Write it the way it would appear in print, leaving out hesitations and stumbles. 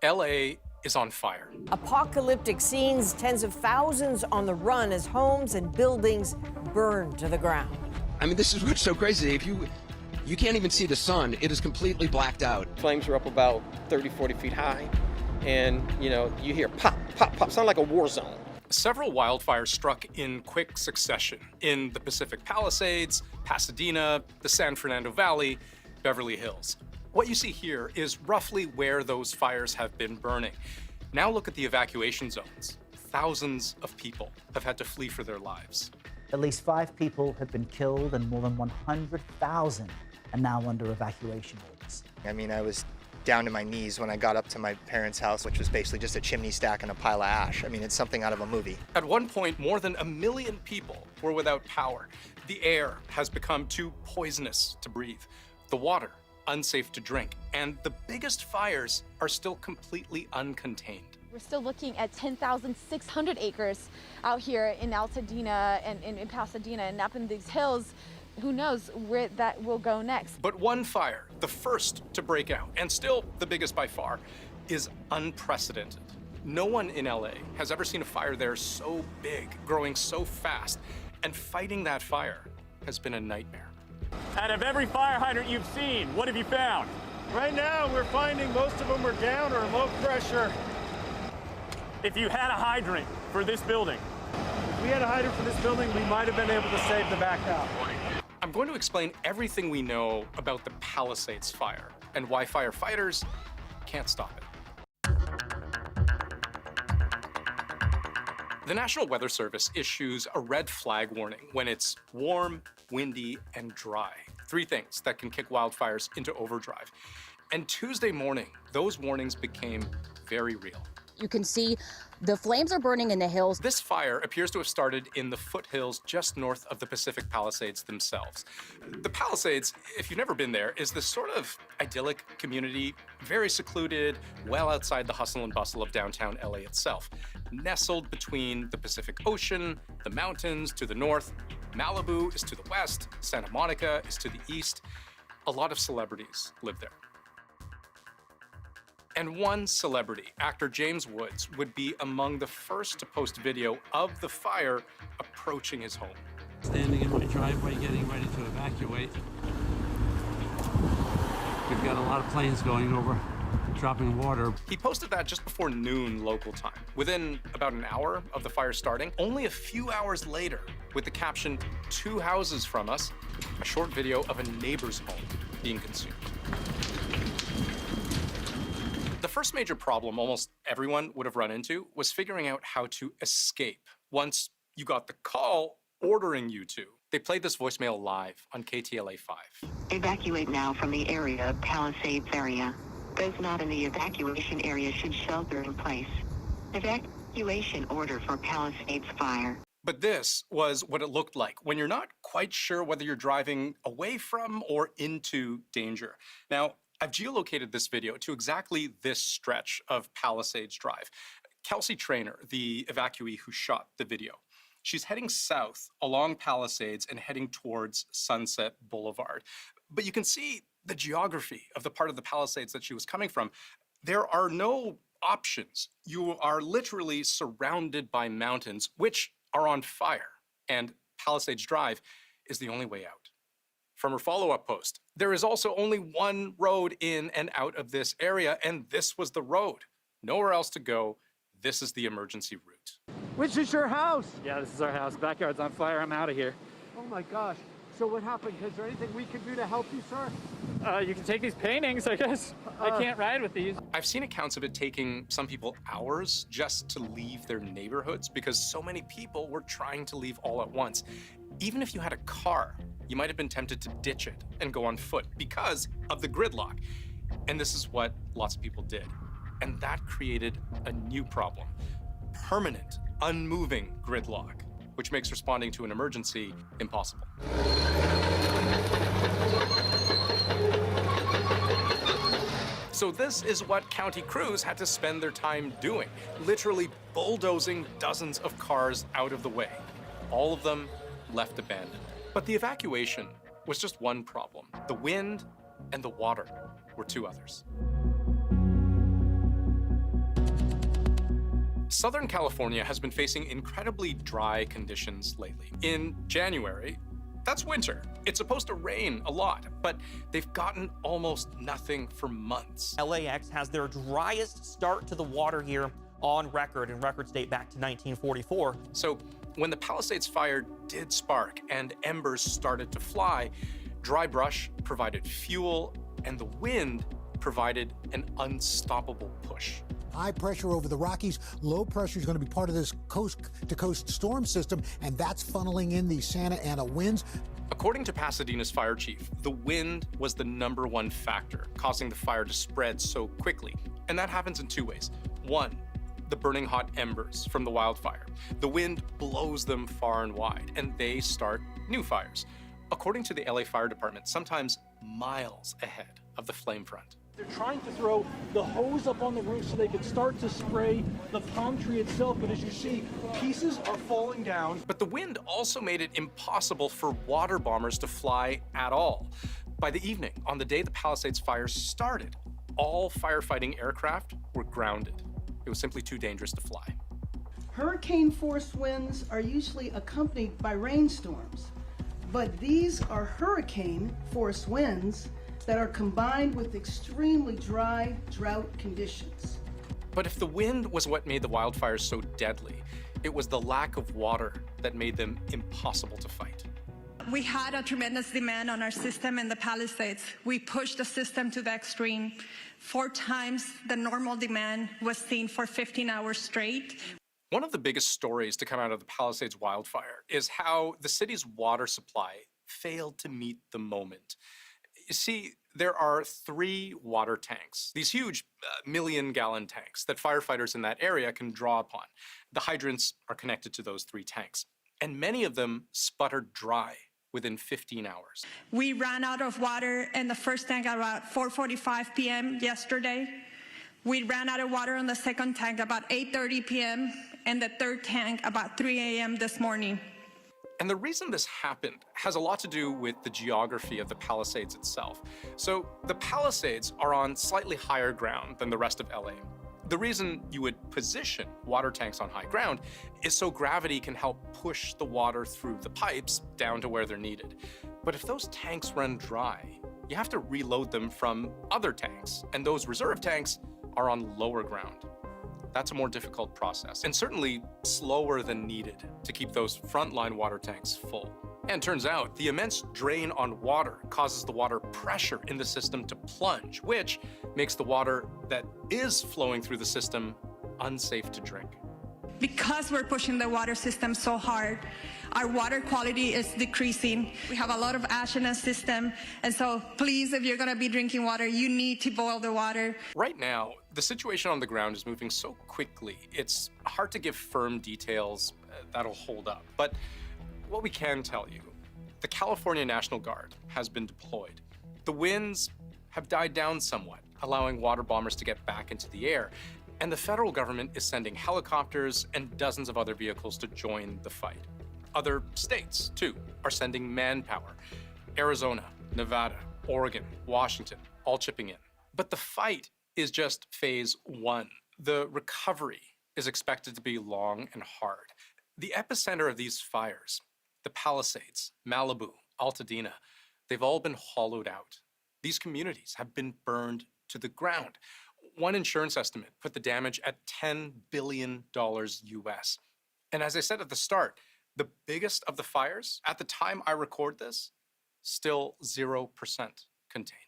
LA is on fire. Apocalyptic scenes, tens of thousands on the run as homes and buildings burn to the ground. I mean, this is what's so crazy. If you can't even see the sun, it is completely blacked out. Flames are up about 30, 40 feet high, and you hear pop, pop, pop, sound like a war zone. Several wildfires struck in quick succession in the Pacific Palisades, Pasadena, the San Fernando Valley, Beverly Hills. What you see here is roughly where those fires have been burning. Now look at the evacuation zones. Thousands of people have had to flee for their lives. At least 5 people have been killed and more than 100,000 are now under evacuation orders. I mean, I was down to my knees when I got up to my parents' house, which was basically just a chimney stack and a pile of ash. I mean, it's something out of a movie. At one point, more than 1 million people were without power. The air has become too poisonous to breathe. The water, unsafe to drink. And the biggest fires are still completely uncontained. We're still looking at 10,600 acres out here in Altadena and in Pasadena and up in these hills. Who knows where that will go next. But one fire, the first to break out, and still the biggest by far, is unprecedented. No one in LA has ever seen a fire there so big, growing so fast, and fighting that fire has been a nightmare. Out of every fire hydrant you've seen, what have you found? Right now, we're finding most of them are down or low pressure. If you had a hydrant for this building. If we had a hydrant for this building, we might have been able to save the back out. I'm going to explain everything we know about the Palisades Fire and why firefighters can't stop it. The National Weather Service issues a red flag warning when it's warm, windy, and dry. 3 things that can kick wildfires into overdrive. And Tuesday morning, those warnings became very real. You can see the flames are burning in the hills. This fire appears to have started in the foothills just north of the Pacific Palisades themselves. The Palisades, if you've never been there, is this sort of idyllic community, very secluded, well outside the hustle and bustle of downtown LA itself. Nestled between the Pacific Ocean, the mountains to the north, Malibu is to the west, Santa Monica is to the east. A lot of celebrities live there. And one celebrity, actor James Woods, would be among the first to post video of the fire approaching his home. Standing in my driveway, getting ready to evacuate. We've got a lot of planes going over, dropping water. He posted that just before noon local time, within about an hour of the fire starting. Only a few hours later, with the caption, "2 houses from us," a short video of a neighbor's home being consumed. The first major problem almost everyone would have run into was figuring out how to escape once you got the call ordering you to. They played this voicemail live on KTLA 5. Evacuate now from the area of Palisades area. Those not in the evacuation area should shelter in place. Evacuation order for Palisades Fire. But this was what it looked like when you're not quite sure whether you're driving away from or into danger. Now, I've geolocated this video to exactly this stretch of Palisades Drive. Kelsey Traynor, the evacuee who shot the video, she's heading south along Palisades and heading towards Sunset Boulevard. But you can see the geography of the part of the Palisades that she was coming from. There are no options. You are literally surrounded by mountains, which are on fire, and Palisades Drive is the only way out. From her follow-up post, there is also only one road in and out of this area, and this was the road. Nowhere else to go. This is the emergency route. Which is your house? Yeah, this is our house. Backyard's on fire. I'm out of here. Oh my gosh. So what happened? Is there anything we can do to help you, sir? You can take these paintings, I guess. I can't ride with these. I've seen accounts of it taking some people hours just to leave their neighborhoods because so many people were trying to leave all at once. Even if you had a car, you might have been tempted to ditch it and go on foot because of the gridlock. And this is what lots of people did. And that created a new problem. Permanent, unmoving gridlock, which makes responding to an emergency impossible. So this is what county crews had to spend their time doing, literally bulldozing dozens of cars out of the way, all of them left abandoned. But the evacuation was just one problem. The wind and the water were 2 others. Southern California has been facing incredibly dry conditions lately. In January, that's winter. It's supposed to rain a lot, but they've gotten almost nothing for months. LAX has their driest start to the water year on record, and records date back to 1944. So when the Palisades Fire did spark and embers started to fly, dry brush provided fuel and the wind provided an unstoppable push. High pressure over the Rockies, low pressure is going to be part of this coast-to-coast storm system, and that's funneling in the Santa Ana winds. According to Pasadena's fire chief, the wind was the #1 factor causing the fire to spread so quickly. And that happens in two ways. One, the burning hot embers from the wildfire. The wind blows them far and wide, and they start new fires. According to the LA Fire Department, sometimes miles ahead of the flame front. They're trying to throw the hose up on the roof so they can start to spray the palm tree itself, but as you see, pieces are falling down. But the wind also made it impossible for water bombers to fly at all. By the evening, on the day the Palisades Fire started, all firefighting aircraft were grounded. It was simply too dangerous to fly. Hurricane-force winds are usually accompanied by rainstorms, but these are hurricane-force winds that are combined with extremely dry drought conditions. But if the wind was what made the wildfires so deadly, it was the lack of water that made them impossible to fight. We had a tremendous demand on our system in the Palisades. We pushed the system to the extreme. 4 times the normal demand was seen for 15 hours straight. One of the biggest stories to come out of the Palisades wildfire is how the city's water supply failed to meet the moment. You see, there are 3 water tanks, these huge million-gallon tanks that firefighters in that area can draw upon. The hydrants are connected to those 3 tanks, and many of them sputtered dry within 15 hours. We ran out of water in the first tank at about 4:45 p.m. yesterday. We ran out of water on the second tank about 8:30 p.m. and the third tank about 3 a.m. this morning. And the reason this happened has a lot to do with the geography of the Palisades itself. So the Palisades are on slightly higher ground than the rest of LA. The reason you would position water tanks on high ground is so gravity can help push the water through the pipes down to where they're needed. But if those tanks run dry, you have to reload them from other tanks, and those reserve tanks are on lower ground. That's a more difficult process, and certainly slower than needed to keep those frontline water tanks full. And turns out, the immense drain on water causes the water pressure in the system to plunge, which makes the water that is flowing through the system unsafe to drink. Because we're pushing the water system so hard, our water quality is decreasing. We have a lot of ash in the system, and so please, if you're gonna be drinking water, you need to boil the water. Right now, the situation on the ground is moving so quickly, it's hard to give firm details that'll hold up. But what we can tell you, the California National Guard has been deployed. The winds have died down somewhat, allowing water bombers to get back into the air. And the federal government is sending helicopters and dozens of other vehicles to join the fight. Other states, too, are sending manpower. Arizona, Nevada, Oregon, Washington, all chipping in. But the fight is just phase 1. The recovery is expected to be long and hard. The epicenter of these fires, the Palisades, Malibu, Altadena, they've all been hollowed out. These communities have been burned to the ground. One insurance estimate put the damage at $10 billion US. And as I said at the start, the biggest of the fires, at the time I record this, still 0% contained.